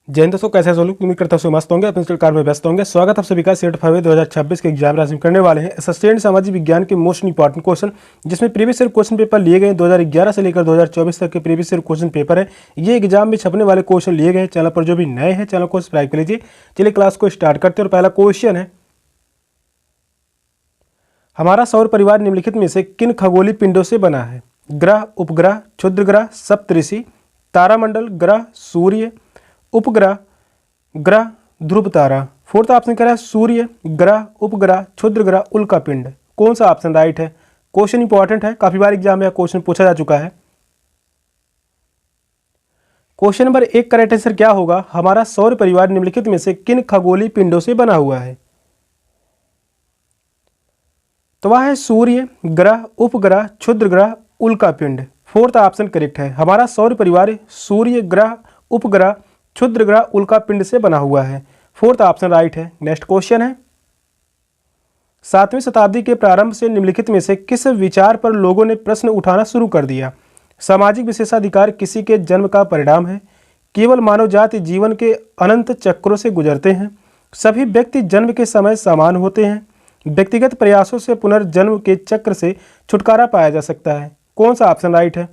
जय हिंद दोस्तों, कैसे हैं लोग? उम्मीद करता हूँ मस्त होंगे, अपने कार में व्यस्त होंगे। स्वागत आप सभी का सेट फरवरी 2026 के एग्जाम राशि करने वाले हैं असिस्टेंट सामाजिक विज्ञान के मोस्ट इंपॉर्टेंट क्वेश्चन, जिसमें प्रीवियस ईयर क्वेश्चन पेपर लिए गए 2011 से लेकर 2024 तक के प्रीवियस ईयर क्वेश्चन पेपर है। ये एग्जाम में छपने वाले क्वेश्चन लिए गए। चैनल पर जो भी नए हैं चैनल को सब्सक्राइब कर लीजिए। चलिए क्लास को स्टार्ट करते हैं। और पहला क्वेश्चन है, हमारा सौर परिवार निम्नलिखित में से किन खगोलीय पिंडों से बना है? ग्रह, उपग्रह, क्षुद्र ग्रह, सप्तऋषि, तारामंडल, ग्रह, सूर्य, उपग्रह, ग्रह, ध्रुव तारा। फोर्थ ऑप्शन कह रहा है सूर्य, ग्रह, उपग्रह, क्षुद्र ग्रह, उल्का पिंड। कौन सा ऑप्शन राइट है? क्वेश्चन इंपॉर्टेंट है, काफी बार एग्जाम में क्वेश्चन पूछा जा चुका है। क्वेश्चन नंबर 1 करेक्ट आंसर क्या होगा? हमारा सौर परिवार निम्नलिखित में से किन खगोलीय पिंडों से बना हुआ है? तो वह है सूर्य, ग्रह, उपग्रह, क्षुद्र ग्रह, उल्का पिंड। फोर्थ ऑप्शन करेक्ट है। हमारा सौर परिवार सूर्य, ग्रह, उपग्रह, क्षुद्र ग्रह, उल्का पिंड से बना हुआ है। फोर्थ ऑप्शन राइट है। नेक्स्ट क्वेश्चन है, 7वीं शताब्दी के प्रारंभ से निम्नलिखित में से किस विचार पर लोगों ने प्रश्न उठाना शुरू कर दिया? सामाजिक विशेषाधिकार किसी के जन्म का परिणाम है, केवल मानव जाति जीवन के अनंत चक्रों से गुजरते हैं, सभी व्यक्ति जन्म के समय समान होते हैं, व्यक्तिगत प्रयासों से पुनर्जन्म के चक्र से छुटकारा पाया जा सकता है। कौन सा ऑप्शन राइट है?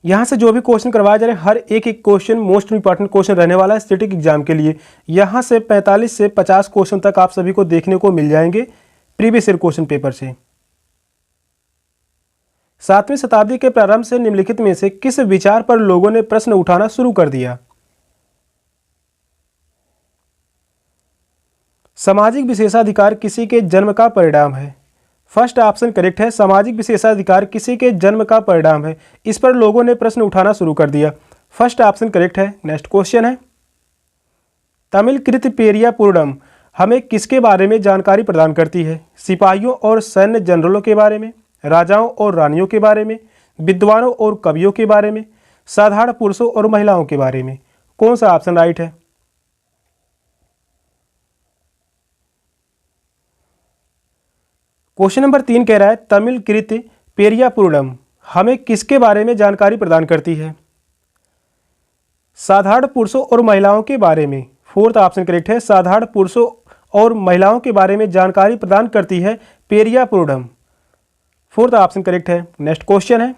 यहाँ से जो भी क्वेश्चन करवाया जा रहे हैं, हर एक क्वेश्चन मोस्ट इंपॉर्टेंट क्वेश्चन रहने वाला है स्टैटिक एग्जाम के लिए। यहाँ से 45 से 50 क्वेश्चन तक आप सभी को देखने को मिल जाएंगे प्रीवियस ईयर क्वेश्चन पेपर से। 7वीं शताब्दी के प्रारंभ से निम्नलिखित में से किस विचार पर लोगों ने प्रश्न उठाना शुरू कर दिया? सामाजिक विशेषाधिकार किसी के जन्म का परिणाम है। फर्स्ट ऑप्शन करेक्ट है। सामाजिक विशेषाधिकार किसी के जन्म का परिणाम है, इस पर लोगों ने प्रश्न उठाना शुरू कर दिया। फर्स्ट ऑप्शन करेक्ट है। नेक्स्ट क्वेश्चन है, तमिल कृत पेरिया पूर्णम हमें किसके बारे में जानकारी प्रदान करती है? सिपाहियों और सैन्य जनरलों के बारे में, राजाओं और रानियों के बारे में, विद्वानों और कवियों के बारे में, साधारण पुरुषों और महिलाओं के बारे में। कौन सा ऑप्शन राइट है? क्वेश्चन नंबर 3 कह रहा है, तमिल कृत पेरिया पूर्णम हमें किसके बारे में जानकारी प्रदान करती है? साधारण पुरुषों और महिलाओं के बारे में। फोर्थ ऑप्शन करेक्ट है। साधारण पुरुषों और महिलाओं के बारे में जानकारी प्रदान करती है पेरिया पूर्णम। फोर्थ ऑप्शन करेक्ट है। नेक्स्ट क्वेश्चन है,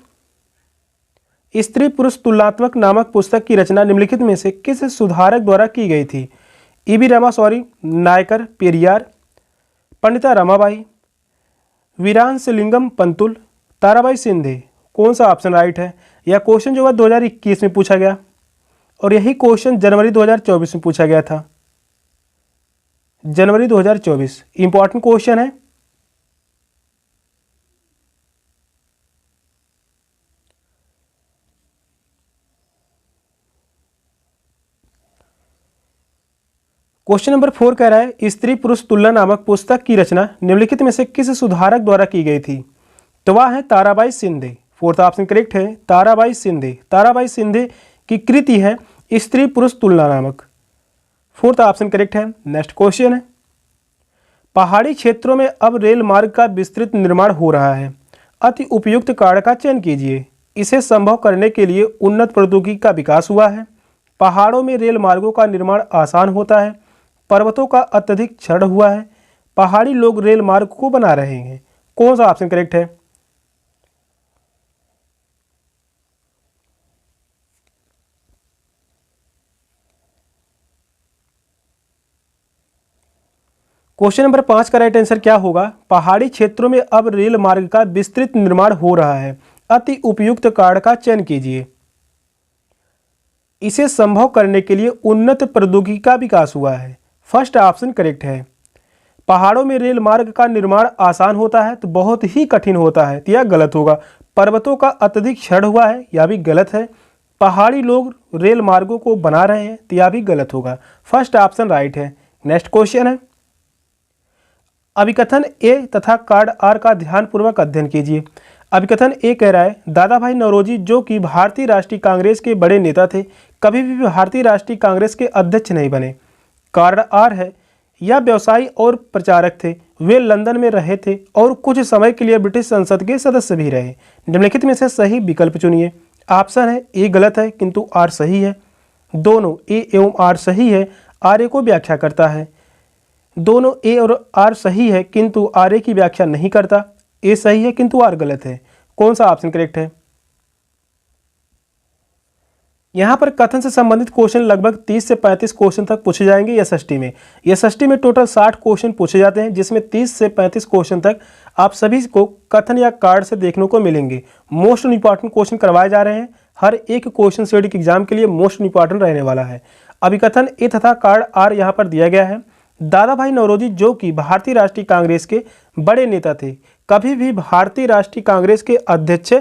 स्त्री पुरुष तुलनात्मक नामक पुस्तक की रचना निम्नलिखित में से किस सुधारक द्वारा की गई थी? ईवी रामास्वामी, नायकर, पेरियार, पंडिता रमाबाई, वीरांसलिंगम पंतुल, ताराबाई सिंधे। कौन सा ऑप्शन राइट है? यह क्वेश्चन जो है 2021 में पूछा गया और यही क्वेश्चन जनवरी 2024 में पूछा गया था। जनवरी 2024 इंपॉर्टेंट क्वेश्चन है। क्वेश्चन नंबर 4 कह रहा है, स्त्री पुरुष तुलना नामक पुस्तक की रचना निम्नलिखित में से किस सुधारक द्वारा की गई थी? तो वह है Tarabai Shinde. Fourth option correct है। ताराबाई सिंधे। ताराबाई सिंधे की कृति है स्त्री पुरुष तुलना नामक। फोर्थ ऑप्शन करेक्ट है। नेक्स्ट क्वेश्चन है, पहाड़ी क्षेत्रों में अब रेल मार्ग का विस्तृत निर्माण हो रहा है, अति उपयुक्त कारण का चयन कीजिए। इसे संभव करने के लिए उन्नत प्रौद्योगिकी का विकास हुआ है, पहाड़ों में रेल मार्गों का निर्माण आसान होता है, पर्वतों का अत्यधिक क्षरण हुआ है, पहाड़ी लोग रेल मार्ग को बना रहे हैं। कौन सा ऑप्शन करेक्ट है? क्वेश्चन नंबर 5 का राइट आंसर क्या होगा? पहाड़ी क्षेत्रों में अब रेल मार्ग का विस्तृत निर्माण हो रहा है, अति उपयुक्त कारण का चयन कीजिए। इसे संभव करने के लिए उन्नत प्रौद्योगिकी का विकास हुआ है। फर्स्ट ऑप्शन करेक्ट है। पहाड़ों में रेल मार्ग का निर्माण आसान होता है तो बहुत ही कठिन होता है, तो यह गलत होगा। पर्वतों का अत्यधिक क्षरण हुआ है, यह भी गलत है। पहाड़ी लोग रेल मार्गों को बना रहे हैं, तो यह भी गलत होगा। फर्स्ट ऑप्शन राइट है। नेक्स्ट क्वेश्चन है, अभिकथन ए तथा कार्ड आर का ध्यानपूर्वक अध्ययन कीजिए। अभिकथन ए कह रहा है, दादा भाई नौरोजी जो कि भारतीय राष्ट्रीय कांग्रेस के बड़े नेता थे, कभी भी भारतीय राष्ट्रीय कांग्रेस के अध्यक्ष नहीं बने। कार्ड आर है, या व्यवसायी और प्रचारक थे। वे लंदन में रहे थे और कुछ समय के लिए ब्रिटिश संसद के सदस्य भी रहे। निम्नलिखित में से सही विकल्प चुनिए। ऑप्शन है ए गलत है किंतु आर सही है। दोनों ए एवं आर सही है, आर ए को व्याख्या करता है। दोनों ए और आर सही है किंतु आर ए की व्याख्या नहीं करता। ए सही है किंतु आर गलत है। कौन सा ऑप्शन करेक्ट है? यहाँ पर कथन से संबंधित क्वेश्चन लगभग 30 से 35 क्वेश्चन तक पूछे जाएंगे एसएसटी में। एसएसटी में टोटल 60 क्वेश्चन पूछे जाते हैं, जिसमें 30 से 35 क्वेश्चन तक आप सभी को कथन या कार्ड से देखने को मिलेंगे। मोस्ट इंपॉर्टेंट क्वेश्चन करवाए जा रहे हैं। हर एक क्वेश्चन सीडी के एग्जाम के लिए मोस्ट इंपॉर्टेंट रहने वाला है। अभिकथन ए तथा कार्ड आर यहाँ पर दिया गया है। दादा भाई नौरोजी, जो कि भारतीय राष्ट्रीय कांग्रेस के बड़े नेता थे, कभी भी भारतीय राष्ट्रीय कांग्रेस के अध्यक्ष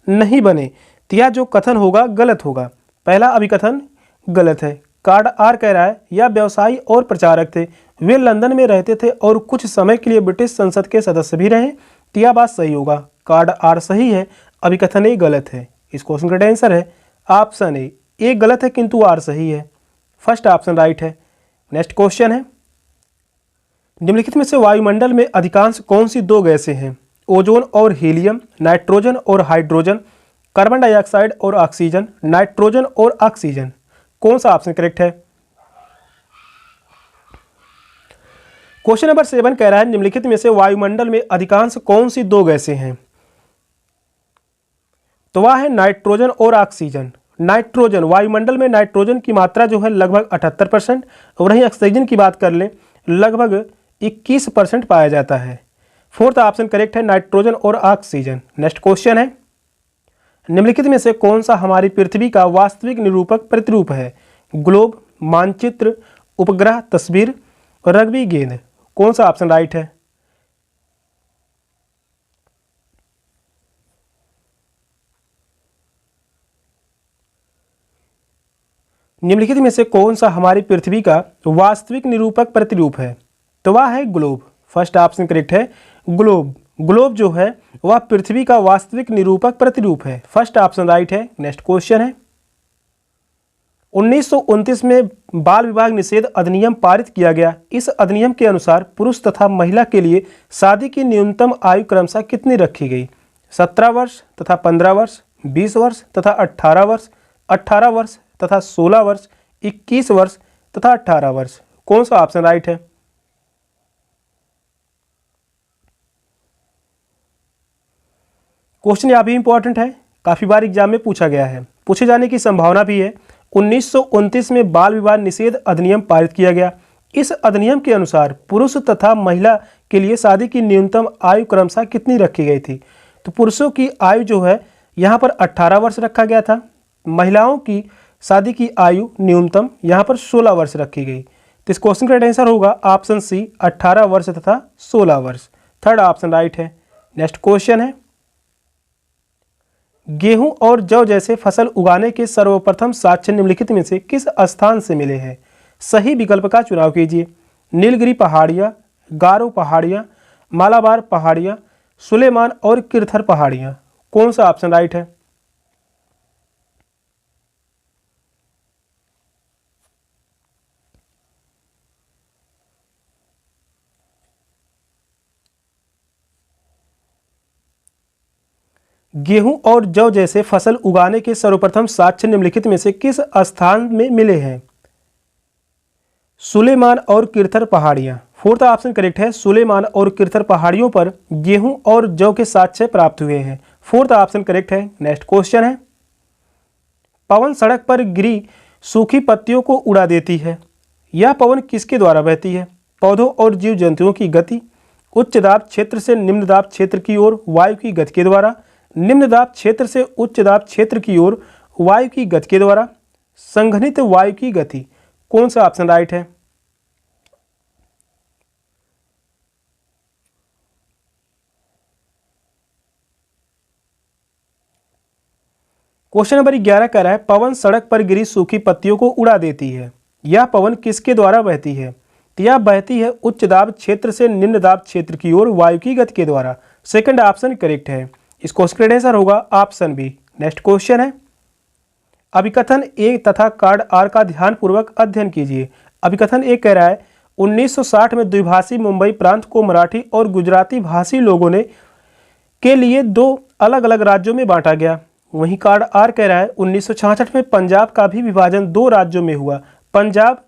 नहीं बने। तो यह जो कथन होगा गलत होगा। पहला अभिकथन गलत है। कार्ड आर कह रहा है या व्यवसायी और प्रचारक थे, वे लंदन में रहते थे और कुछ समय के लिए ब्रिटिश संसद के सदस्य भी रहे। तो यह बात सही होगा। कार्ड आर सही है, अभिकथन ए गलत है। इस क्वेश्चन का आंसर है ऑप्शन ए। ए गलत है किंतु आर सही है। फर्स्ट ऑप्शन राइट है। नेक्स्ट क्वेश्चन है, निम्नलिखित में से वायुमंडल में अधिकांश कौन सी दो गैसें हैं? ओजोन और हीलियम, नाइट्रोजन और हाइड्रोजन, कार्बन डाइऑक्साइड और ऑक्सीजन, नाइट्रोजन और ऑक्सीजन। कौन सा ऑप्शन करेक्ट है? क्वेश्चन नंबर 7 कह रहा है निम्नलिखित में से वायुमंडल में अधिकांश कौन सी दो गैसें हैं? तो वह है नाइट्रोजन और ऑक्सीजन। नाइट्रोजन, वायुमंडल में नाइट्रोजन की मात्रा जो है लगभग 78%, और वहीं ऑक्सीजन की बात कर लें लगभग 21% पाया जाता है। फोर्थ ऑप्शन करेक्ट है, नाइट्रोजन और ऑक्सीजन। नेक्स्ट क्वेश्चन है, निम्नलिखित में से कौन सा हमारी पृथ्वी का वास्तविक निरूपक प्रतिरूप है? ग्लोब, मानचित्र, उपग्रह तस्वीर, रग्बी गेंद। कौन सा ऑप्शन राइट है? निम्नलिखित में से कौन सा हमारी पृथ्वी का वास्तविक निरूपक प्रतिरूप है? तो वह है ग्लोब। फर्स्ट ऑप्शन करेक्ट है, ग्लोब। ग्लोब जो है वह पृथ्वी का वास्तविक निरूपक प्रतिरूप है। फर्स्ट ऑप्शन राइट है। नेक्स्ट क्वेश्चन है, 1929 में बाल विवाह निषेध अधिनियम पारित किया गया। इस अधिनियम के अनुसार पुरुष तथा महिला के लिए शादी की न्यूनतम आयु क्रमशः कितनी रखी गई? 17 वर्ष तथा 15 वर्ष, 20 वर्ष तथा 18 वर्ष, 18 वर्ष तथा 16 वर्ष, 21 वर्ष तथा 18 वर्ष। कौन सा ऑप्शन राइट है? क्वेश्चन यह भी इंपॉर्टेंट है, काफी बार एग्जाम में पूछा गया है, पूछे जाने की संभावना भी है। 1929 में बाल विवाह निषेध अधिनियम पारित किया गया। इस अधिनियम के अनुसार पुरुष तथा महिला के लिए शादी की न्यूनतम आयु क्रमशः कितनी रखी गई थी? तो पुरुषों की आयु जो है यहाँ पर 18 वर्ष रखा गया था। महिलाओं की शादी की आयु न्यूनतम यहाँ पर 16 वर्ष रखी गई। तो इस क्वेश्चन का आंसर होगा ऑप्शन सी, 18 वर्ष तथा 16 वर्ष। थर्ड ऑप्शन राइट है। नेक्स्ट क्वेश्चन है, गेहूं और जौ जैसे फसल उगाने के सर्वप्रथम साक्ष्य निम्नलिखित में से किस स्थान से मिले हैं? सही विकल्प का चुनाव कीजिए। नीलगिरी पहाड़ियां, गारो पहाड़ियां, मालाबार पहाड़ियां, सुलेमान और किरथर पहाड़ियां। कौन सा ऑप्शन राइट है? गेहूं और जौ जैसे फसल उगाने के सर्वप्रथम साक्ष्य निम्नलिखित में से किस स्थान में मिले हैं? सुलेमान और किरथर पहाड़ियां। फोर्थ ऑप्शन करेक्ट है, सुलेमान और किरथर पहाड़ियों पर गेहूं और जौ के साक्ष्य प्राप्त हुए हैं। फोर्थ ऑप्शन करेक्ट है। नेक्स्ट क्वेश्चन है, पवन सड़क पर गिरी सूखी पत्तियों को उड़ा देती है। यह पवन किसके द्वारा बहती है? पौधों और जीव जंतुओं की गति, उच्च दाब क्षेत्र से निम्न दाब क्षेत्र की ओर वायु की गति के द्वारा, निम्न दाब क्षेत्र से उच्च दाब क्षेत्र की ओर वायु की गति के द्वारा, संघनित वायु की गति। कौन सा ऑप्शन राइट है? क्वेश्चन नंबर 11 कह रहा है पवन सड़क पर गिरी सूखी पत्तियों को उड़ा देती है। यह पवन किसके द्वारा बहती है? तो यह बहती है उच्च दाब क्षेत्र से निम्न दाब क्षेत्र की ओर वायु की गति के द्वारा। सेकंड ऑप्शन करेक्ट है। इस क्वेश्चन का आंसर होगा ऑप्शन बी। नेक्स्ट क्वेश्चन है, अभिकथन ए तथा कार्ड आर का ध्यानपूर्वक अध्ययन कीजिए। अभिकथन ए कह रहा है 1960 में द्विभाषी मुंबई प्रांत को मराठी और गुजराती भाषी लोगों ने के लिए दो अलग अलग राज्यों में बांटा गया। वहीं कार्ड आर कह रहा है 1966 में पंजाब का भी विभाजन दो राज्यों में हुआ, पंजाब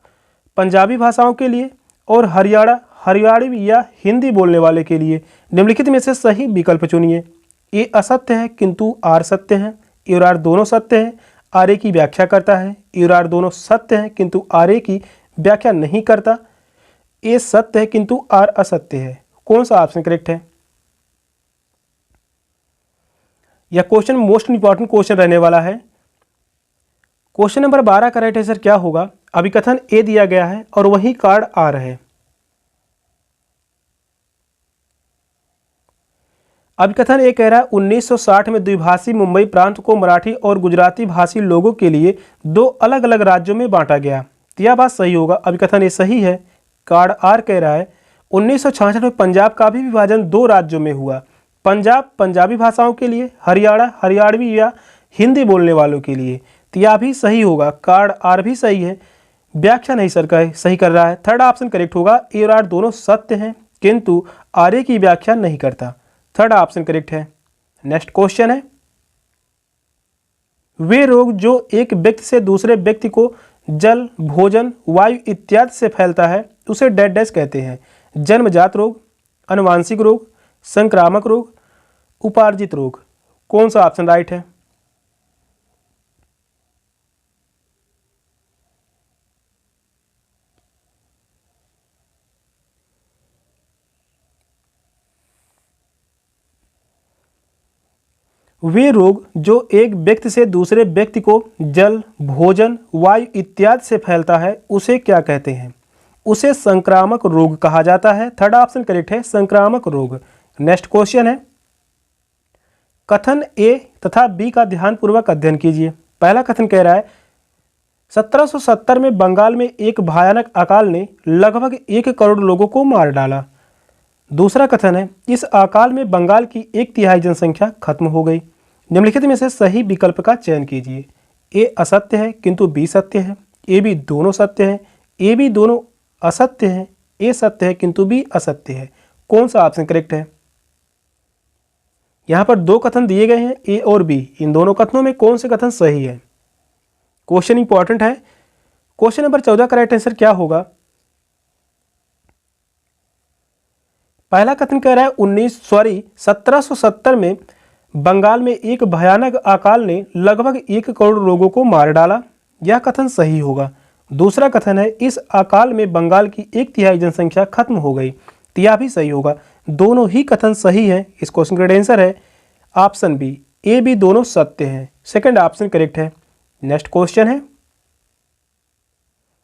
पंजाबी भाषाओं के लिए और हरियाणा हरियाणवी या हिंदी बोलने वाले के लिए। निम्नलिखित में से सही विकल्प चुनिए। ए असत्य है किंतु आर सत्य है, ए और आर दोनों सत्य है, आर ए की व्याख्या करता है, ए और आर दोनों सत्य है किंतु आर ए की व्याख्या नहीं करता, ए सत्य है किंतु आर असत्य है। कौन सा ऑप्शन करेक्ट है? यह क्वेश्चन मोस्ट इंपॉर्टेंट क्वेश्चन रहने वाला है। क्वेश्चन नंबर 12 का राइट आंसर क्या होगा? अभिकथन ए दिया गया है और वही कार्ड आर है। अभिकथन ए कह रहा है 1960 में द्विभाषी मुंबई प्रांत को मराठी और गुजराती भाषी लोगों के लिए दो अलग अलग राज्यों में बांटा गया। तो यह बात सही होगा, अभिकथन ए सही है। कार्ड आर कह रहा है 1966 में पंजाब का भी विभाजन दो राज्यों में हुआ, पंजाब पंजाबी भाषाओं के लिए, हरियाणा हरियाणवी या हिंदी बोलने वालों के लिए। तो यह भी सही होगा, कार्ड आर भी सही है। व्याख्या नहीं सही कर रहा है। थर्ड ऑप्शन करेक्ट होगा, ए और आर दोनों सत्य हैं किंतु आर ए की व्याख्या नहीं करता। थर्ड ऑप्शन करेक्ट है। नेक्स्ट क्वेश्चन है, वे रोग जो एक व्यक्ति से दूसरे व्यक्ति को जल भोजन वायु इत्यादि से फैलता है उसे डैश डैश कहते हैं। जन्मजात रोग, आनुवांशिक रोग, संक्रामक रोग, उपार्जित रोग। कौन सा ऑप्शन राइट है? वे रोग जो एक व्यक्ति से दूसरे व्यक्ति को जल भोजन वायु इत्यादि से फैलता है उसे क्या कहते हैं? उसे संक्रामक रोग कहा जाता है। थर्ड ऑप्शन करेक्ट है, संक्रामक रोग। नेक्स्ट क्वेश्चन है, कथन ए तथा बी का ध्यानपूर्वक अध्ययन कीजिए। पहला कथन कह रहा है 1770 में बंगाल में एक भयानक अकाल ने लगभग 1 करोड़ लोगों को मार डाला। दूसरा कथन है इस अकाल में बंगाल की 1/3 जनसंख्या खत्म हो गई। निम्नलिखित में से सही विकल्प का चयन कीजिए। ए असत्य है किंतु बी सत्य है, ए बी दोनों सत्य है, ए बी दोनों असत्य है, ए सत्य है किंतु बी असत्य है। कौन सा ऑप्शन करेक्ट है? यहां पर दो कथन दिए गए हैं, ए और बी। इन दोनों कथनों में कौन से कथन सही है? क्वेश्चन इंपॉर्टेंट है। क्वेश्चन नंबर 14 का राइट आंसर क्या होगा? पहला कथन कह रहा है 1770 में बंगाल में एक भयानक अकाल ने लगभग 1 करोड़ लोगों को मार डाला। यह कथन सही होगा। दूसरा कथन है इस अकाल में बंगाल की 1/3 जनसंख्या खत्म हो गई। तो यह भी सही होगा। दोनों ही कथन सही है। इस क्वेश्चन का आंसर है ऑप्शन बी, ए बी दोनों सत्य हैं। सेकंड ऑप्शन करेक्ट है। नेक्स्ट क्वेश्चन है,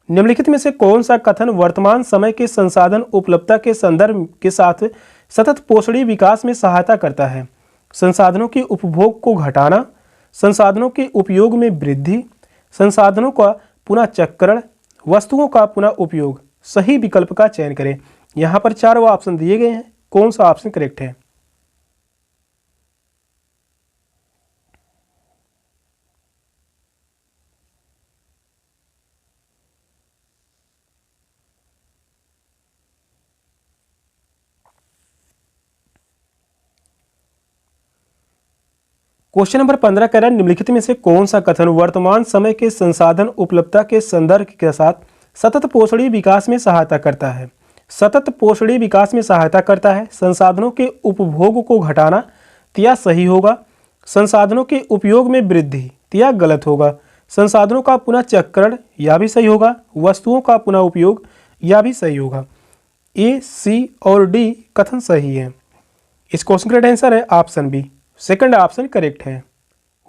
निम्नलिखित में से कौन सा कथन वर्तमान समय के संसाधन उपलब्धता के संदर्भ के साथ सतत पोषणीय विकास में सहायता करता है? संसाधनों के उपभोग को घटाना, संसाधनों के उपयोग में वृद्धि, संसाधनों का पुनः चक्रण, वस्तुओं का पुनः उपयोग। सही विकल्प का चयन करें। यहां पर चारों ऑप्शन दिए गए हैं, कौन सा ऑप्शन करेक्ट है? क्वेश्चन नंबर 15 कह रहा है निम्नलिखित में से कौन सा कथन वर्तमान समय के संसाधन उपलब्धता के संदर्भ के साथ सतत पोषणीय विकास में सहायता करता है? सतत पोषणीय विकास में सहायता करता है। संसाधनों के उपभोग को घटाना, तो यह सही होगा। संसाधनों के उपयोग में वृद्धि, तो यह गलत होगा। संसाधनों का पुनः चक्रण, यह भी सही होगा। वस्तुओं का पुनः उपयोग, यह भी सही होगा। ए, सी और डी कथन सही है। इस क्वेश्चन का आंसर है option B, second option correct है।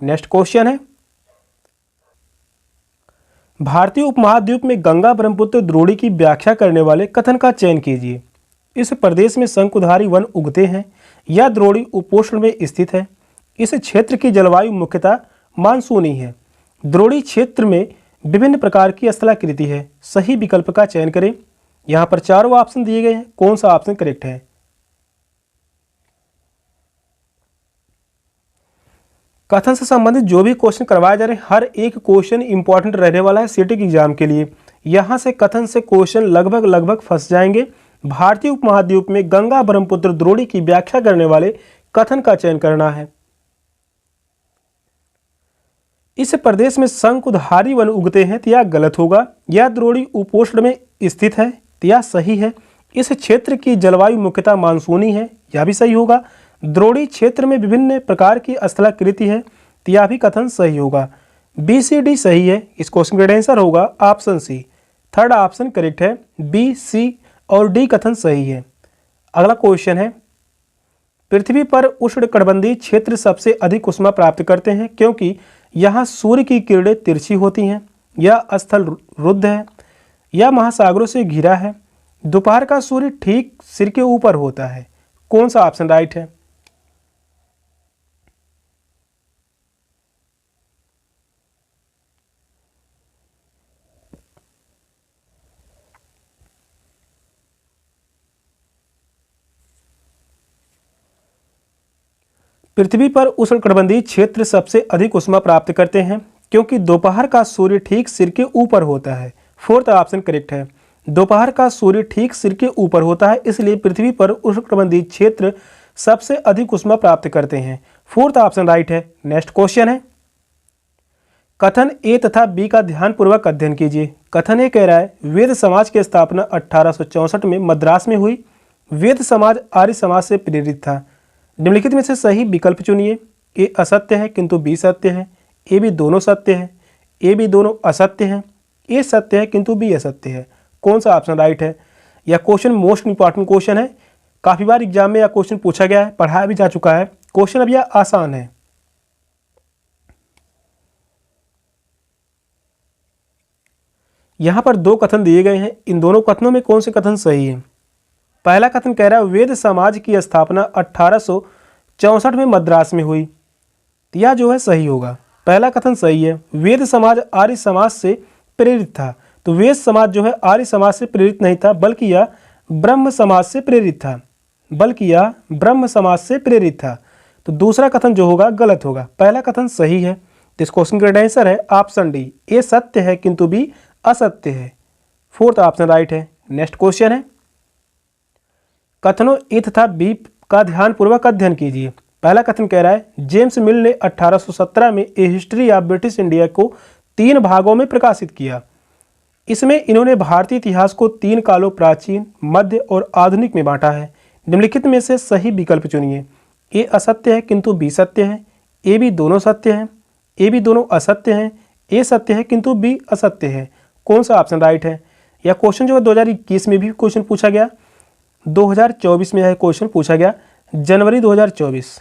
नेक्स्ट क्वेश्चन है, भारतीय उपमहाद्वीप में गंगा ब्रह्मपुत्र द्रोणी की व्याख्या करने वाले कथन का चयन कीजिए। इस प्रदेश में शंकुधारी वन उगते हैं। यह द्रोणी उपोष्ण में स्थित है। इस क्षेत्र की जलवायु मुख्यतः मानसूनी है। द्रोणी क्षेत्र में विभिन्न प्रकार की स्थलाकृति है। सही विकल्प का चयन करें। यहाँ पर चारों ऑप्शन दिए गए हैं, कौन सा ऑप्शन करेक्ट है? कथन से संबंधित जो भी क्वेश्चन करवाए जा रहे हैं, हर एक क्वेश्चन इंपॉर्टेंट रहने वाला है सीटेट एग्जाम के लिए। यहाँ से कथन से क्वेश्चन लगभग लगभग फंस जाएंगे। भारतीय उपमहाद्वीप में गंगा ब्रह्मपुत्र द्रोणी की व्याख्या करने वाले कथन का चयन करना है। इस प्रदेश में शंकुधारी वन उगते हैं, तो यह गलत होगा। यह द्रोणी उपोष्ण में स्थित है, तो यह सही है। इस क्षेत्र की जलवायु मुख्यतः मानसूनी है, यह भी सही होगा। द्रोणी क्षेत्र में विभिन्न प्रकार की स्थलाकृति है, तो यह भी कथन सही होगा। बी सी डी सही है। इस क्वेश्चन का आंसर होगा option C. Third option correct है, बी सी और डी कथन सही है। अगला क्वेश्चन है, पृथ्वी पर उष्णकटिबंधीय क्षेत्र सबसे अधिक ऊष्मा प्राप्त करते हैं क्योंकि यहाँ सूर्य की किरणें तिरछी होती हैं, यह स्थल रुद्ध है, यह महासागरों से घिरा है, दोपहर का सूर्य ठीक सिर के ऊपर होता है। कौन सा ऑप्शन राइट है? पृथ्वी पर उष्णकटिबंधीय क्षेत्र सबसे अधिक ऊष्मा प्राप्त करते हैं क्योंकि दोपहर का सूर्य ठीक सिर के ऊपर होता है। फोर्थ ऑप्शन करेक्ट है। दोपहर का सूर्य ठीक सिर के ऊपर होता है, इसलिए पृथ्वी पर उष्णकटिबंधीय क्षेत्र सबसे अधिक ऊष्मा प्राप्त करते हैं। फोर्थ ऑप्शन राइट है। नेक्स्ट क्वेश्चन है, कथन ए तथा बी का ध्यानपूर्वक अध्ययन कीजिए। कथन ए कह रहा है वेद समाज की स्थापना 1864 में मद्रास में हुई। वेद समाज आर्य समाज से प्रेरित था। निम्नलिखित में से सही विकल्प चुनिए। ए असत्य है किंतु बी सत्य है, ए बी दोनों सत्य है, ए बी दोनों असत्य है, ए सत्य है किंतु बी असत्य है। कौन सा ऑप्शन राइट है? यह क्वेश्चन मोस्ट इंपॉर्टेंट क्वेश्चन है, काफी बार एग्जाम में यह क्वेश्चन पूछा गया है, पढ़ाया भी जा चुका है। क्वेश्चन अब यह आसान है। यहां पर दो कथन दिए गए हैं, इन दोनों कथनों में कौन से कथन सही है? पहला कथन कह रहा है वेद समाज की स्थापना 1864 में मद्रास में हुई, तो यह जो है सही होगा। पहला कथन सही है। वेद समाज आर्य समाज से प्रेरित था, तो वेद समाज जो है आर्य समाज से प्रेरित नहीं था, बल्कि यह ब्रह्म समाज से प्रेरित था, तो दूसरा कथन जो होगा गलत होगा। पहला कथन सही है। तो इस क्वेश्चन का आंसर है ऑप्शन डी, ए सत्य है किंतु बी असत्य है। फोर्थ ऑप्शन राइट है। नेक्स्ट क्वेश्चन है, कथनों ए तथा बी का ध्यानपूर्वक अध्ययन कीजिए। पहला कथन कह रहा है जेम्स मिल ने 1817 में ए हिस्ट्री ऑफ ब्रिटिश इंडिया को 3 भागों में प्रकाशित किया। इसमें इन्होंने भारतीय इतिहास को 3 कालों प्राचीन, मध्य और आधुनिक में बांटा है। निम्नलिखित में से सही विकल्प चुनिए। ए असत्य है किंतु बी सत्य है, ए बी दोनों सत्य है, ए बी दोनों असत्य है, ए सत्य है किंतु बी असत्य है। कौन सा ऑप्शन राइट है? यह क्वेश्चन जो है 2021 में भी क्वेश्चन पूछा गया, 2024 में यह क्वेश्चन पूछा गया, जनवरी 2024।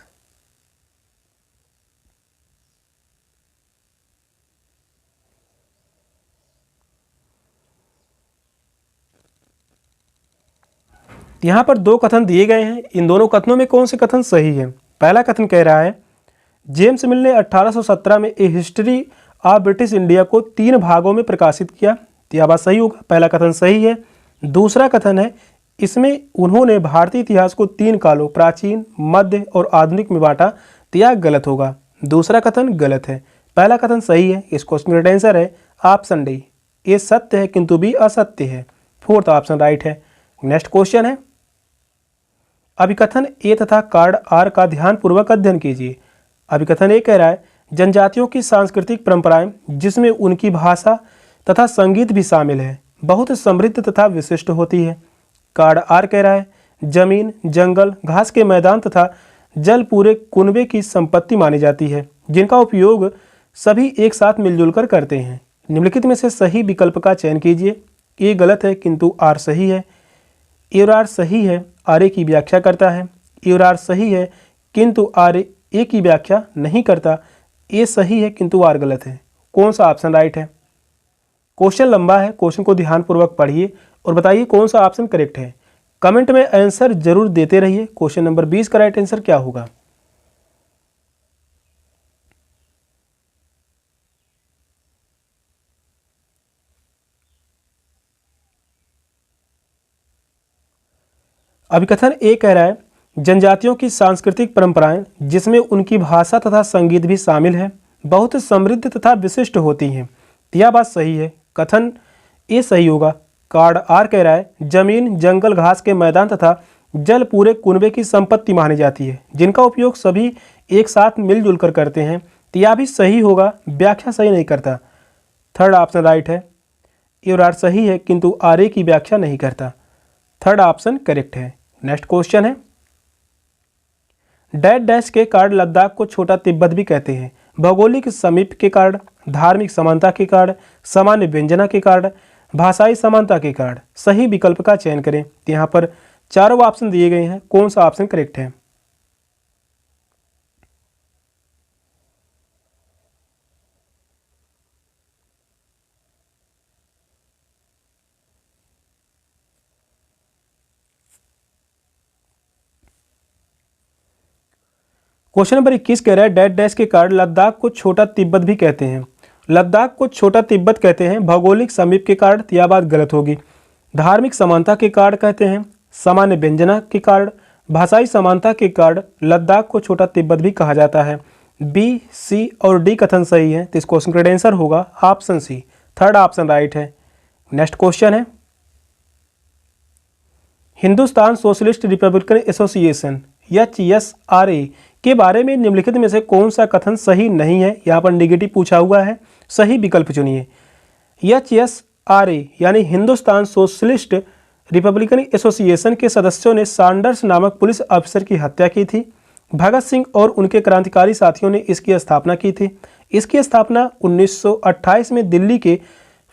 यहां पर 2 कथन दिए गए हैं, इन दोनों कथनों में कौन से कथन सही है? पहला कथन कह रहा है जेम्स मिल ने 1817 में ए हिस्ट्री ऑफ ब्रिटिश इंडिया को 3 भागों में प्रकाशित किया, तो यह बात सही होगा। पहला कथन सही है। दूसरा कथन है इसमें उन्होंने भारतीय इतिहास को 3 कालों प्राचीन, मध्य और आधुनिक में बांटा, तो यह गलत होगा। दूसरा कथन गलत है। पहला कथन सही है। इस क्वेश्चन का आंसर है ऑप्शन डी, ए सत्य है किंतु बी असत्य है। फोर्थ ऑप्शन राइट है। नेक्स्ट क्वेश्चन है, अभिकथन ए तथा कार्ड आर का ध्यानपूर्वक अध्ययन कीजिए। अभिकथन ए कह रहा है जनजातियों की सांस्कृतिक परंपराएं जिसमें उनकी भाषा तथा संगीत भी शामिल है बहुत समृद्ध तथा विशिष्ट होती है। कार्ड आर कह रहा है जमीन, जंगल, घास के मैदान तथा जल पूरे कुनबे की संपत्ति मानी जाती है जिनका उपयोग सभी एक साथ मिलजुल कर करते हैं। निम्नलिखित में से सही विकल्प का चयन कीजिए। ए गलत है किंतु आर सही है, ए और आर सही है, आर ए की व्याख्या करता है, ए और आर सही है किंतु आर ए की व्याख्या नहीं करता, ए सही है किंतु आर गलत है। कौन सा ऑप्शन राइट है? क्वेश्चन लंबा है, क्वेश्चन को ध्यानपूर्वक पढ़िए और बताइए कौन सा ऑप्शन करेक्ट है। कमेंट में आंसर जरूर देते रहिए। क्वेश्चन नंबर 20 का राइट आंसर क्या होगा? अभिकथन ए कह रहा है जनजातियों की सांस्कृतिक परंपराएं जिसमें उनकी भाषा तथा संगीत भी शामिल है बहुत समृद्ध तथा विशिष्ट होती हैं, यह बात सही है। कथन ये सही होगा। कार्ड आर कह रहा है जमीन, जंगल, घास के मैदान तथा जल पूरे कुनबे की संपत्ति मानी जाती है, जिनका उपयोग सभी एक साथ मिलजुल कर करते हैं। तो यह भी सही होगा, व्याख्या सही नहीं करता। थर्ड ऑप्शन राइट है। ए और आर सही है किंतु आर ए की व्याख्या नहीं करता। थर्ड ऑप्शन करेक्ट है। नेक्स्ट क्वेश्चन है, डैश डैश के कारण लद्दाख को छोटा तिब्बत भी कहते हैं। भौगोलिक समीप के कारण, धार्मिक समानता के कारण, सामान्य व्यंजना के कारण, भाषाई समानता के कारण। सही विकल्प का चयन करें। तो यहाँ पर चारों ऑप्शन दिए गए हैं, कौन सा ऑप्शन करेक्ट है? क्वेश्चन नंबर 21 कह रहा है डैश डैश के कारण लद्दाख को छोटा तिब्बत भी कहते हैं। लद्दाख को छोटा तिब्बत कहते हैं भौगोलिक समीप के कारण। यह बात गलत होगी। धार्मिक समानता के कारण कहते हैं, सामान्य व्यंजना के कारण, भाषाई समानता के कारण लद्दाख को छोटा तिब्बत भी कहा जाता है। बी, सी और डी कथन सही है, तो इस क्वेश्चन का आंसर होगा option C. Third option right है। नेक्स्ट क्वेश्चन है, Hindustan socialist republican association HSRA के बारे में निम्नलिखित में से कौन सा कथन सही नहीं है? यहाँ पर नेगेटिव पूछा हुआ है, सही विकल्प चुनिए। HSRA यानी हिंदुस्तान सोशलिस्ट रिपब्लिकन एसोसिएशन के सदस्यों ने सैंडर्स नामक पुलिस अफसर की हत्या की थी। भगत सिंह और उनके क्रांतिकारी साथियों ने इसकी स्थापना की थी। इसकी स्थापना 1928 में दिल्ली के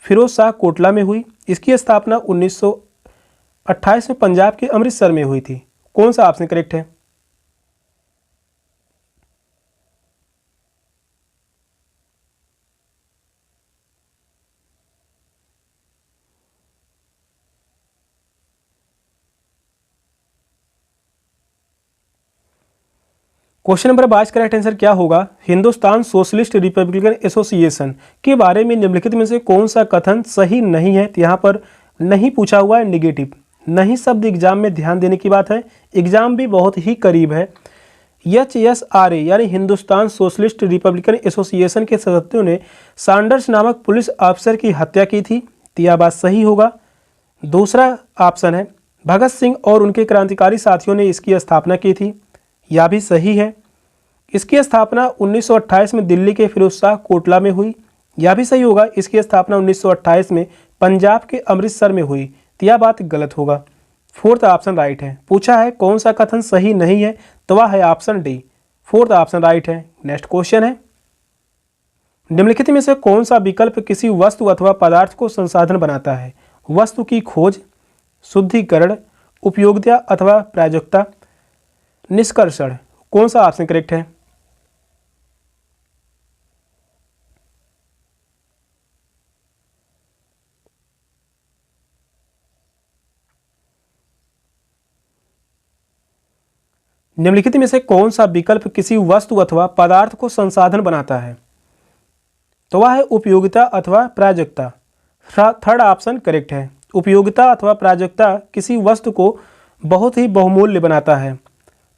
फिरोज शाह कोटला में हुई। इसकी स्थापना 1928 में पंजाब के अमृतसर में हुई थी। कौन सा ऑप्शन करेक्ट है? क्वेश्चन नंबर 22 का राइट आंसर क्या होगा? हिंदुस्तान सोशलिस्ट रिपब्लिकन एसोसिएशन के बारे में निम्नलिखित में से कौन सा कथन सही नहीं है? तो यहाँ पर नहीं पूछा हुआ है, नेगेटिव। नहीं शब्द एग्जाम में ध्यान देने की बात है, एग्जाम भी बहुत ही करीब है। HSRA यानी हिंदुस्तान सोशलिस्ट रिपब्लिकन एसोसिएशन के सदस्यों ने सैंडर्स नामक पुलिस अफसर की हत्या की थी। तो यह बात सही होगा। दूसरा ऑप्शन है भगत सिंह और उनके क्रांतिकारी साथियों ने इसकी स्थापना की थी। यह भी सही है। इसकी स्थापना 1928 में दिल्ली के फिरोज शाह कोटला में हुई। यह भी सही होगा। इसकी स्थापना 1928 में पंजाब के अमृतसर में हुई। तो यह बात गलत होगा। फोर्थ ऑप्शन राइट है। पूछा है कौन सा कथन सही नहीं है, तो वह है option D. Fourth option right है। नेक्स्ट क्वेश्चन है, निम्नलिखित में से कौन सा विकल्प किसी वस्तु अथवा पदार्थ को संसाधन बनाता है? वस्तु की खोज, शुद्धिकरण, उपयोगिता अथवा प्रायोगिकता, निष्कर्षण। कौन सा ऑप्शन करेक्ट है? निम्नलिखित में से कौन सा विकल्प किसी वस्तु अथवा पदार्थ को संसाधन बनाता है? तो वह है उपयोगिता अथवा प्रायोगिकता। थर्ड ऑप्शन करेक्ट है। उपयोगिता अथवा प्रायोगिकता किसी वस्तु को बहुत ही बहुमूल्य बनाता है।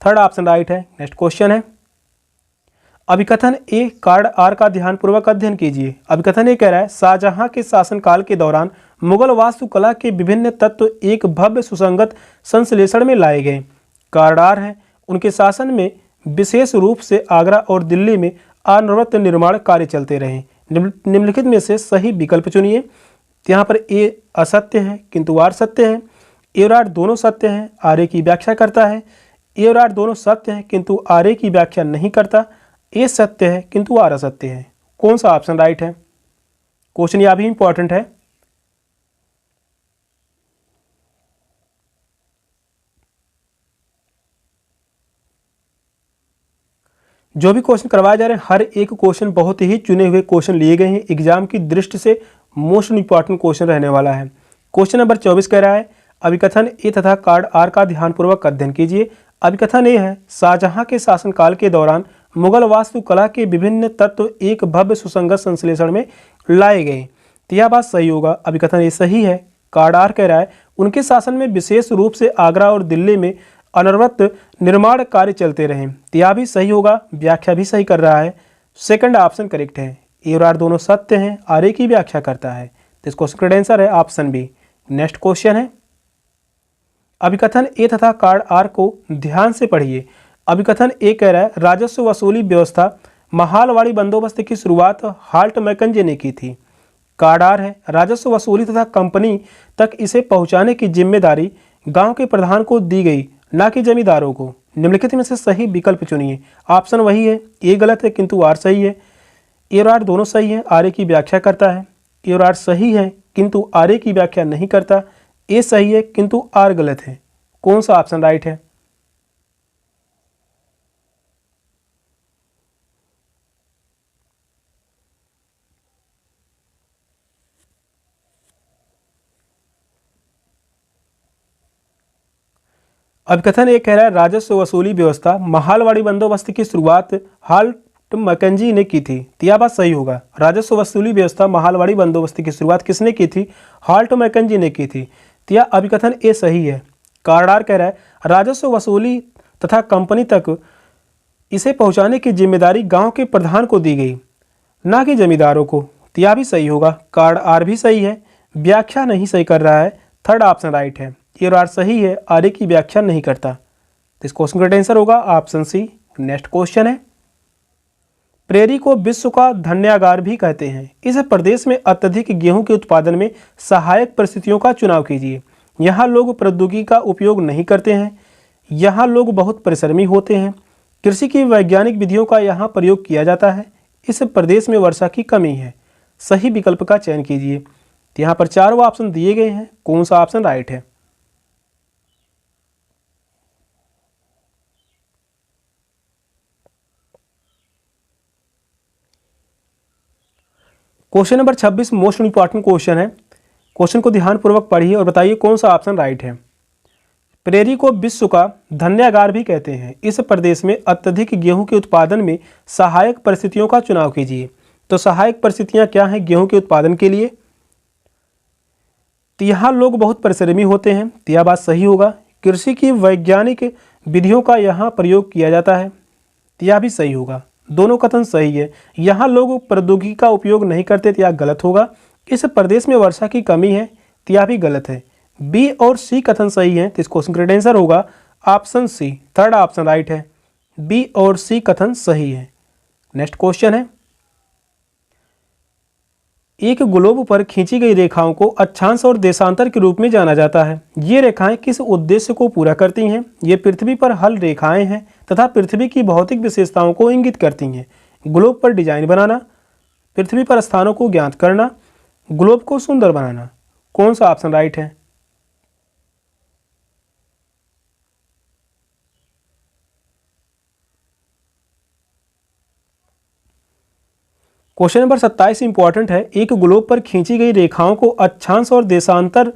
थर्ड ऑप्शन राइट है। नेक्स्ट क्वेश्चन है, अभिकथन ए कार्ड आर का ध्यानपूर्वक अध्ययन कीजिए। अभिकथन ए कह रहा है शाहजहां के शासनकाल के दौरान मुगल वास्तुकला के विभिन्न तत्व एक भव्य सुसंगत संश्लेषण में लाए गए। कार्ड आर है उनके शासन में विशेष रूप से आगरा और दिल्ली में अनवरत निर्माण कार्य चलते रहे। निम्नलिखित में से सही विकल्प चुनिए। यहाँ पर ए असत्य है किंतु आर सत्य है। ए और आर दोनों सत्य हैं, आर ए की व्याख्या करता है। ए और आर दोनों सत्य हैं किंतु आर ए की व्याख्या नहीं करता। ए सत्य है किंतु आर असत्य है। कौन सा ऑप्शन राइट है? क्वेश्चन यह भी इंपॉर्टेंट है। जो भी क्वेश्चन करवाए जा रहे हैं हर एक क्वेश्चन बहुत ही चुने हुए क्वेश्चन लिए गए हैं। एग्जाम की दृष्टि से मोस्ट इंपॉर्टेंट क्वेश्चन रहने वाला है। क्वेश्चन नंबर 24 कह रहा है अभिकथन ए तथा कार्ड आर का ध्यानपूर्वक अध्ययन कीजिए। अभिकथन ए है शाहजहां के शासनकाल के दौरान मुगल वास्तुकला के विभिन्न तत्व एक भव्य सुसंगत संश्लेषण में लाए गए। तो यह बात सही होगा। अभिकथन ए सही है। कार्ड आर कह रहा है उनके शासन में विशेष रूप से आगरा और दिल्ली में अनवरत निर्माण कार्य चलते रहे। तो यह भी सही होगा। व्याख्या भी सही कर रहा है। सेकंड ऑप्शन करेक्ट है। ए और आर दोनों सत्य हैं, आर ए की व्याख्या करता है। तो इस क्वेश्चन का आंसर है ऑप्शन बी। नेक्स्ट क्वेश्चन है, अभिकथन ए तथा कार्ड आर को ध्यान से पढ़िए। अभिकथन ए कह रहा है राजस्व वसूली व्यवस्था महालवाड़ी बंदोबस्त की शुरुआत हाल्ट मैकेंजी ने की थी। कार्ड आर है राजस्व वसूली तथा कंपनी तक इसे पहुंचाने की जिम्मेदारी गांव के प्रधान को दी गई, ना कि जमींदारों को। निम्नलिखित में से सही विकल्प चुनिए। ऑप्शन वही है, ए गलत है किंतु आर सही है। ए और आर दोनों सही है, आर ए की व्याख्या करता है। ए और आर सही है किंतु आर ए की व्याख्या नहीं करता। ए सही है किंतु आर गलत है। कौन सा ऑप्शन राइट है? अभिकथन ये कह रहा है राजस्व वसूली व्यवस्था महालवाड़ी बंदोबस्त की शुरुआत हाल्ट मैकेंजी ने की थी। तो यह बात सही होगा। राजस्व वसूली व्यवस्था महालवाड़ी बंदोबस्त की शुरुआत किसने की थी? हाल्ट मैकेंजी ने की थी। तो यह अभिकथन ए सही है। कार्ड आर कह रहा है राजस्व वसूली तथा कंपनी तक इसे पहुंचाने की जिम्मेदारी गांव के प्रधान को दी गई, ना कि जमींदारों को। तो यह भी सही होगा। कार्ड आर भी सही है, व्याख्या नहीं सही कर रहा है। थर्ड ऑप्शन राइट है। ए और आर सही है, आर ए की व्याख्या नहीं करता। तो इस क्वेश्चन का आंसर होगा ऑप्शन सी। नेक्स्ट क्वेश्चन है, प्रेरी को विश्व का धन्यागार भी कहते हैं। इस प्रदेश में अत्यधिक गेहूं के उत्पादन में सहायक परिस्थितियों का चुनाव कीजिए। यहाँ लोग प्रौद्योगिकी का उपयोग नहीं करते हैं। यहाँ लोग बहुत परिश्रमी होते हैं। कृषि की वैज्ञानिक विधियों का यहाँ प्रयोग किया जाता है। इस प्रदेश में वर्षा की कमी है। सही विकल्प का चयन कीजिए। तो यहाँ पर चारों ऑप्शन दिए गए हैं, कौन सा ऑप्शन राइट है? Question number 26 most important question है। क्वेश्चन को ध्यानपूर्वक पढ़िए और बताइए कौन सा ऑप्शन राइट है। प्रेरी को विश्व का धन्यागार भी कहते हैं। इस प्रदेश में अत्यधिक गेहूं के उत्पादन में सहायक परिस्थितियों का चुनाव कीजिए। तो सहायक परिस्थितियां क्या हैं गेहूं के उत्पादन के लिए? तो यहाँ लोग बहुत परिश्रमी होते हैं। तो यह बात सही होगा। कृषि की वैज्ञानिक विधियों का यहाँ प्रयोग किया जाता है। तो यह भी सही होगा। दोनों कथन सही है। यहाँ लोग प्रौद्योगिकी का उपयोग नहीं करते, तो यह गलत होगा। इस प्रदेश में वर्षा की कमी है, तो यह भी गलत है। बी और सी कथन सही है। तो इस क्वेश्चन का आंसर होगा option C. Third option right है। बी और सी कथन सही है। नेक्स्ट क्वेश्चन है, एक ग्लोब पर खींची गई रेखाओं को अक्षांश और देशांतर के रूप में जाना जाता है। ये रेखाएं किस उद्देश्य को पूरा करती हैं? ये पृथ्वी पर हल रेखाएं हैं तथा पृथ्वी की भौतिक विशेषताओं को इंगित करती हैं। ग्लोब पर डिजाइन बनाना, पृथ्वी पर स्थानों को ज्ञात करना, ग्लोब को सुंदर बनाना। कौन सा ऑप्शन राइट है? क्वेश्चन नंबर 27 इंपॉर्टेंट है। एक ग्लोब पर खींची गई रेखाओं को अक्षांश और देशांतर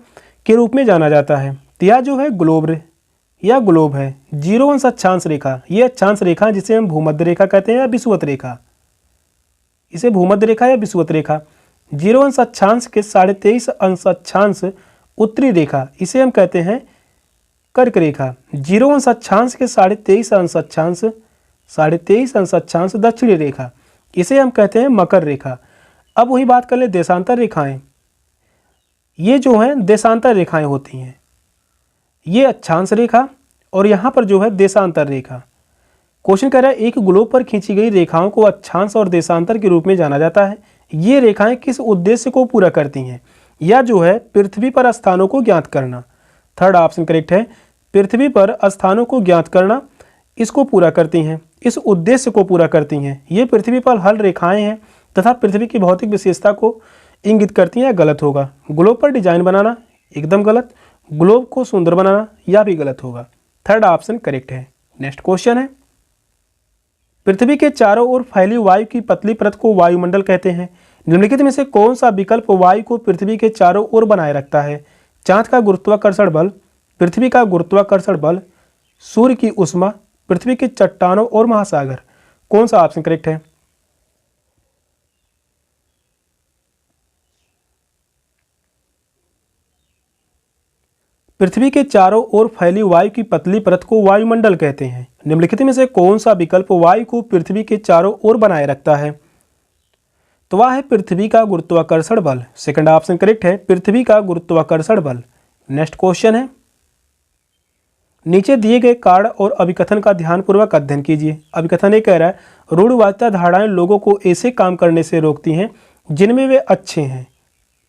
के रूप में जाना जाता है। तो यह जो है ग्लोब है। 0 अंश अक्षांश रेखा, ये अक्षांश रेखा जिसे हम भूमध्य रेखा कहते हैं या विषुवत रेखा, इसे भूमध्य रेखा या विषुवत रेखा। 0 अंश अक्षांश के 23.5 अंश अक्षांश उत्तरी रेखा, इसे हम कहते हैं कर्क रेखा। 0 अंश अक्षांश के 23.5 अंश अक्षांश दक्षिणी रेखा, इसे हम कहते हैं मकर रेखा। अब वही बात कर ले देशांतर रेखाएं। ये जो हैं देशांतर रेखाएं होती हैं। ये अक्षांश रेखा और यहाँ पर जो है देशांतर रेखा। क्वेश्चन कह रहा है एक ग्लोब पर खींची गई रेखाओं को अक्षांश और देशांतर के रूप में जाना जाता है। ये रेखाएं किस उद्देश्य को पूरा करती हैं? या जो है पृथ्वी पर स्थानों को ज्ञात करना। थर्ड ऑप्शन करेक्ट है। पृथ्वी पर स्थानों को ज्ञात करना इसको पूरा करती हैं, इस उद्देश्य को पूरा करती हैं। ये पृथ्वी पर हल रेखाएं हैं तथा पृथ्वी की भौतिक विशेषता को इंगित करती हैं। गलत होगा। ग्लोब पर डिजाइन बनाना एकदम गलत। ग्लोब को सुंदर बनाना यह भी गलत होगा। थर्ड ऑप्शन करेक्ट है। नेक्स्ट क्वेश्चन है, पृथ्वी के चारों ओर फैली वायु की पतली परत को वायुमंडल कहते हैं। निम्नलिखित में से कौन सा विकल्प वायु को पृथ्वी के चारों ओर बनाए रखता है? चांद का गुरुत्वाकर्षण बल, पृथ्वी का गुरुत्वाकर्षण बल, सूर्य की उष्मा, पृथ्वी के चट्टानों और महासागर। कौन सा ऑप्शन करेक्ट है? पृथ्वी के चारों ओर फैली वायु की पतली परत को वायुमंडल कहते हैं। निम्नलिखित में से कौन सा विकल्प वायु को पृथ्वी के चारों ओर बनाए रखता है? तो वह है पृथ्वी का गुरुत्वाकर्षण बल। सेकंड ऑप्शन करेक्ट है, पृथ्वी का गुरुत्वाकर्षण बल। नेक्स्ट क्वेश्चन है, नीचे दिए गए कार्ड और अभिकथन का ध्यानपूर्वक अध्ययन कीजिए। अभिकथन ये कह रहा है, रूढ़िवादिता धारणाएं लोगों को ऐसे काम करने से रोकती हैं जिनमें वे अच्छे हैं।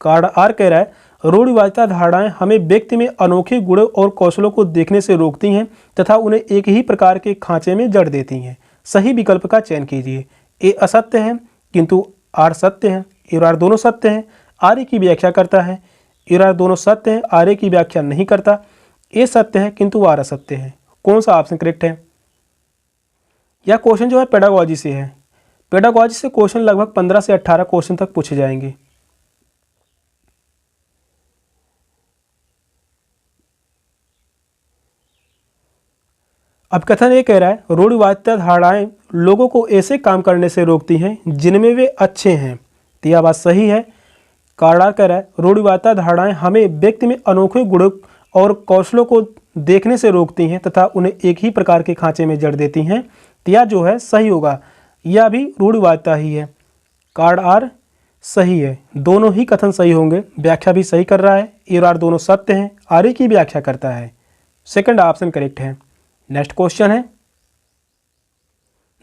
कार्ड आर कह रहा है, रूढ़िवादिता धारणाएं हमें व्यक्ति में अनोखे गुणों और कौशलों को देखने से रोकती हैं तथा उन्हें एक ही प्रकार के खांचे में जड़ देती हैं। सही विकल्प का चयन कीजिए। ए असत्य है किंतु आर सत्य है, ए और आर दोनों सत्य हैं, आर की व्याख्या करता है। ए और आर दोनों सत्य हैं, आर की व्याख्या नहीं करता। ए सत्य है किंतु आर असत्य है। कौन सा ऑप्शन करेक्ट है? यह क्वेश्चन जो है पेडागोजी से है। पेडागोजी से क्वेश्चन लगभग 15 से 18 क्वेश्चन तक पूछे जाएंगे। अब कथन ये कह रहा है, रूढ़िवादिता धारणाएं लोगों को ऐसे काम करने से रोकती हैं जिनमें वे अच्छे हैं। तो यह बात सही है। कार्डार कह रहा है, रूढ़िवादिता धारणाएं हमें व्यक्ति में अनोखे गुणों और कौशलों को देखने से रोकती हैं तथा उन्हें एक ही प्रकार के खांचे में जड़ देती हैं। तो यह जो है सही होगा, यह भी रूढ़िवादिता ही है। कार्ड आर सही है, दोनों ही कथन सही होंगे। व्याख्या भी सही कर रहा है, ए और आर दोनों सत्य हैं, आर की व्याख्या करता है। सेकंड ऑप्शन करेक्ट है। नेक्स्ट क्वेश्चन है,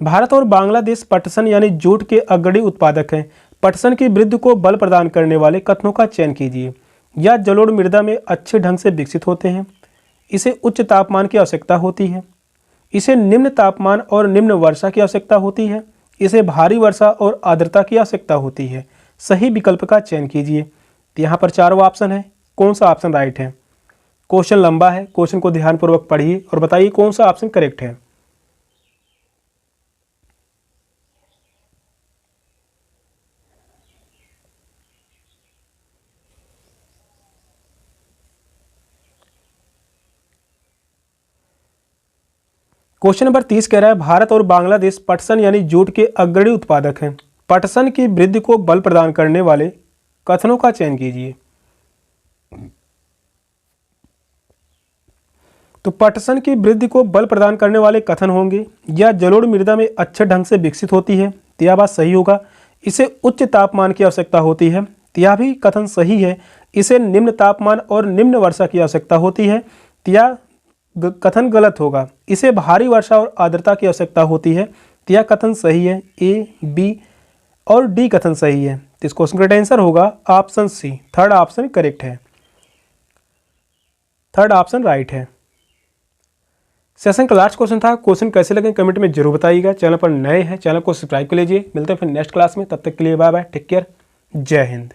भारत और बांग्लादेश पटसन यानी जूट के अग्रणी उत्पादक हैं। पटसन की वृद्धि को बल प्रदान करने वाले कथनों का चयन कीजिए। यह जलोढ़ मृदा में अच्छे ढंग से विकसित होते हैं। इसे उच्च तापमान की आवश्यकता होती है। इसे निम्न तापमान और निम्न वर्षा की आवश्यकता होती है। इसे भारी वर्षा और आर्द्रता की आवश्यकता होती है। सही विकल्प का चयन कीजिए। तो यहाँ पर चारों ऑप्शन है, कौन सा ऑप्शन राइट है? क्वेश्चन लंबा है, क्वेश्चन को ध्यानपूर्वक पढ़िए और बताइए कौन सा ऑप्शन करेक्ट है। क्वेश्चन नंबर 30 कह रहा है, भारत और बांग्लादेश पटसन यानी जूट के अग्रणी उत्पादक हैं। पटसन की वृद्धि को बल प्रदान करने वाले कथनों का चयन कीजिए। तो पटसन की वृद्धि को बल प्रदान करने वाले कथन होंगे, यह जलोढ़ मृदा में अच्छे ढंग से विकसित होती है। तो यह बात सही होगा। इसे उच्च तापमान की आवश्यकता होती है। तो यह भी कथन सही है। इसे निम्न तापमान और निम्न वर्षा की आवश्यकता होती है। तो यह कथन गलत होगा। इसे भारी वर्षा और आर्द्रता की आवश्यकता होती है। तो यह कथन सही है। ए, बी और डी कथन सही है। तो इस क्वेश्चन का राइट आंसर होगा option C. Third option correct है। थर्ड ऑप्शन राइट है। सेशन का लास्ट क्वेश्चन था। क्वेश्चन कैसे लगे कमेंट में जरूर बताइएगा। चैनल पर नए हैं, चैनल को सब्सक्राइब कर लीजिए। मिलते हैं फिर नेक्स्ट क्लास में, तब तक के लिए बाय बाय, टेक केयर, जय हिंद।